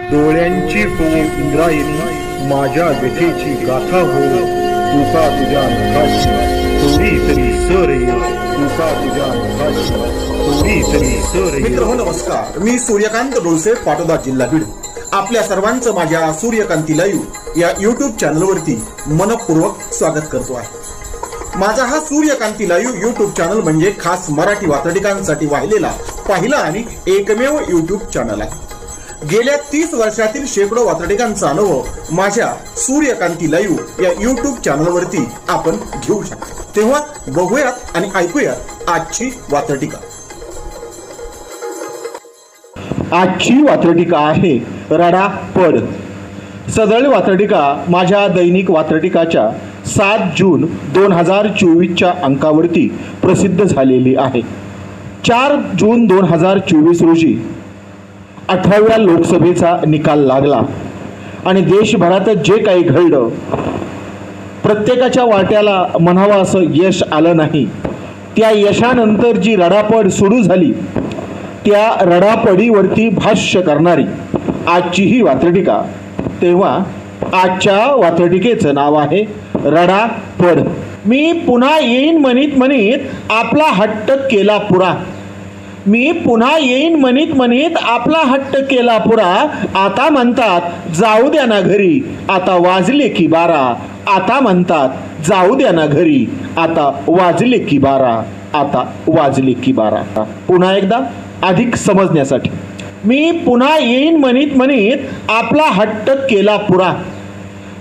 डोळ्यांची हो इंद्रायणी माझ्या व्यथेची गाथा हो तुका तुझ्या नखाची थोडी तरी सर तुका तुझ्या नखाची थोडी तरी सर। मित्र नमस्कार, मी सूर्यकांत डोलसे, पाटोदा, जिल्हा बीड। आपल्या सर्वांचं माझ्या सूर्यकांती लाईव्ह या यूट्यूब चॅनलवरती मनपूर्वक स्वागत करतो आहे। माझा हा सूर्यकांती लाईव्ह यूट्यूब चॅनल म्हणजे खास मराठी वात्रटिकांसाठी वाहिलेला पहिला आणि एकमेव यूट्यूब चॅनल आहे। गेल्या 30 वर्षातील शेकडो वात्रटिकांचा अनुभव माझ्या सूर्यकांती लाईव्ह या यूट्यूब चॅनलवरती आपण घेऊ शकता। तेव्हा बघूयात आणि ऐकूयात आजची वात्रटिका। आजची वात्रटिका आहे रडा पड। सदळ वात्रटिका माझ्या दैनिक वात्रटिकाच्या 7 जून 2024च्या अंकावरती प्रसिद्ध झालेली आहे। 4 जून 2024 रोजी 18व्या लोकसभेचा निकाल लागला आणि देशभरात जे काही घडलं प्रत्येकाच्या वाट्याला म्हणावं असं यश आलं नाही। त्या यशानंतर जी रडापड सुरू झाली त्या रडापडीवरती भाष्य करणारी आजची ही वात्रटिका। तेव्हा आजच्या वात्रटिकेचं नाव आहे रडा पड। मी पुन्हा येईन म्हणीत म्हणीत आपला हट्ट केला पुरा। मी पुन्हा येईन म्हणीत म्हणीत आपला हट्ट केला पुरा। आता म्हणतात जाऊ द्या ना घरी, आता वाजले की 12। आता म्हणतात जाऊ द्या ना घरी, आता वाजले की 12। आता वाजले की 12। पुन्हा एकदा अधिक समजण्यासाठी, मी पुन्हा येईन म्हणीत म्हणीत आपला हट्ट केला पुरा।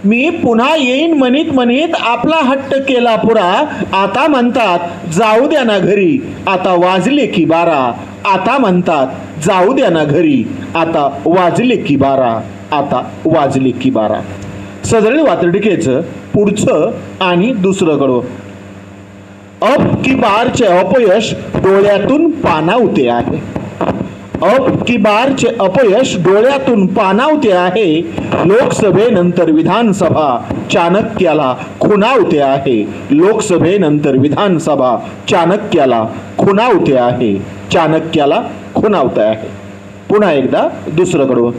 मी पुन्हा येईन म्हणीत म्हणीत आपला हट्ट केला पुरा। आता म्हणतात जाऊ द्या ना घरी, आता वाजले की 12। आता म्हणतात जाऊ द्या ना घरी, आता वाजले की 12। आता वाजले की 12। सदळ वात्रटिकेचं पुढचं आणि दुसरं कडवं। अब की बारचे अपयश डोळ्यातून पाणावते आहे। अब की बारचे अपयश डोळ्यातून पाणावते आहे। लोकसभेनंतर विधानसभा चाणक्याला खुणावते आहे। लोकसभेनंतर विधानसभा चाणक्याला खुणावते आहे। चाणक्याला खुणावते आहे। पुन्हा एकदा दुसरं कडवं।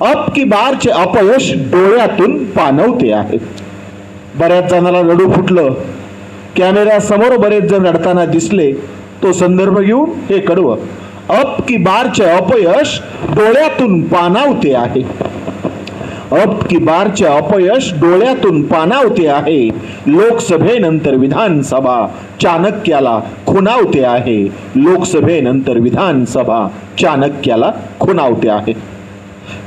अब की बारचे अपयश डोळ्यातून पाणवते आहे। बऱ्याच जणांना रडू फुटलं, कॅमेऱ्यासमोर बरेच जण रडताना दिसले। तो संदर्भ घेऊन हे कडवं। अब की बारचे अपयश डोळ्यातून पाणावते आहे। अब की बारचे अपयश डोळ्यातून पाणावते आहे। लोकसभेनंतर विधानसभा चाणक्याला खुणावते आहे। लोकसभेनंतर विधानसभा चाणक्याला खुणावते आहे।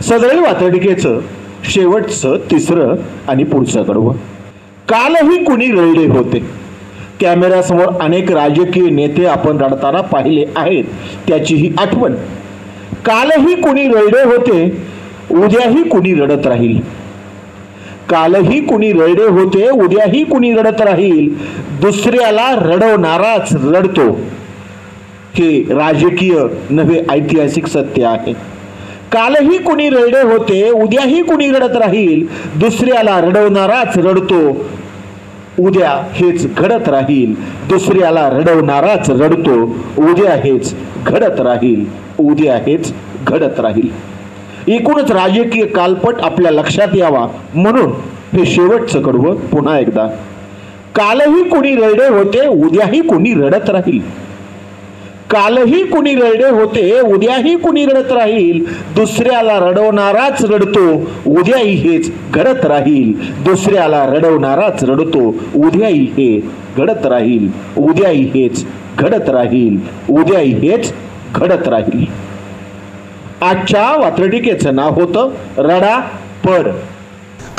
सदळ वात्रटिकेचं शेवटचं तिसरं आणि पुढचं कडवं। कालही कुणी रडले होते। कॅमेऱ्यासमोर अनेक राजकीय नेते आपण रडताना पाहिले आहेत, त्याची ही आठवण। कालही कुणी रडले होते, उद्याही कुणी रडत राहील। कालही कुणी रडले होते, उद्याही कुणी रडत राहील। दुसऱ्याला रडवणाराच रडतो, हे राजकीय नव्हे ऐतिहासिक सत्य आहे। कालही कुणी रडले होते, उद्याही कुणी रडत राहील। दुसऱ्याला रडवणाराच रडतो, उद्या हेच घडत राहील। दुसऱ्याला रडवणाराच रडतो, उद्या हेच घडत राहील। उद्या हेच घडत राहील। एकूणच राजकीय कालपट आपल्या लक्षात यावा म्हणून हे शेवटचं कडवं पुन्हा एकदा। कालही कुणी रडले होते, उद्याही कुणी रडत राहील। कालही कुणी रडले होते, उद्याही कुणी रडत राहील। दुसऱ्याला रडवणाराच रडतो, उद्याही हेच घडत राहील। दुसऱ्याला रडवणाराच रडतो, उद्याही हे घडत राहील। उद्याही हेच घडत राहील। उद्याही हेच घडत राहील। आजच्या वात्रटिकेचं नाव होतं रडा पड।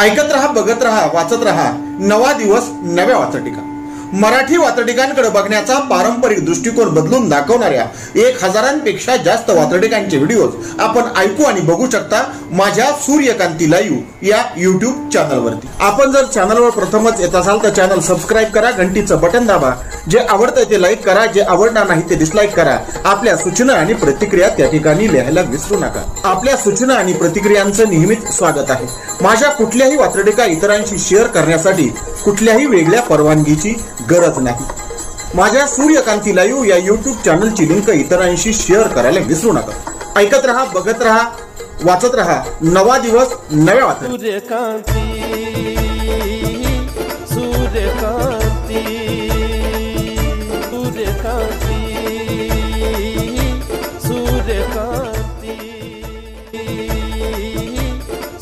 ऐकत रहा, बघत रहा, वाचत रहा। नवा दिवस नव्या वात्रटिका। मराठी वात्रटिकांकडे बघण्याचा पारंपरिक दृष्टिकोन बदलून दाखवणाऱ्या 1000पेक्षा जास्त वात्रटिकांचे व्हिडिओज आपण ऐकू आणि बघू शकता माझ्या सूर्यकांती लाईव्ह या यूट्यूब चॅनलवरती। आपण जर चॅनलवर प्रथमच येत असाल तर चॅनल सबस्क्राईब करा, घंटीचं बटन दाबा। जे आवडतं ते लाईक करा, जे आवडणार नाही ते डिसलाईक करा। आपल्या सूचना आणि प्रतिक्रिया त्या ठिकाणी लिहायला विसरू नका। आपल्या सूचना आणि प्रतिक्रियांचं नेहमीच स्वागत आहे। माझ्या कुठल्याही वात्रटिका इतरांशी शेअर करण्यासाठी कुठल्याही वेगळ्या परवानगीची गरज नाही। माझ्या सूर्यकांती लाईव्ह या यूट्यूब चॅनलची लिंक इतरांशी शेअर करायला विसरू नका। ऐकत रहा, बघत रहा, वाचत रहा नवा दिवस नव्या वातडिका. सूर्यकांती सूर्यकांती सूर्यकांती सूर्यकांती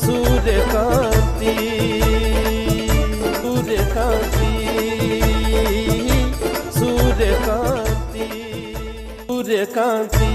सूर्यकांती सूर्यकांती सूर्यकांती सूर्यकांती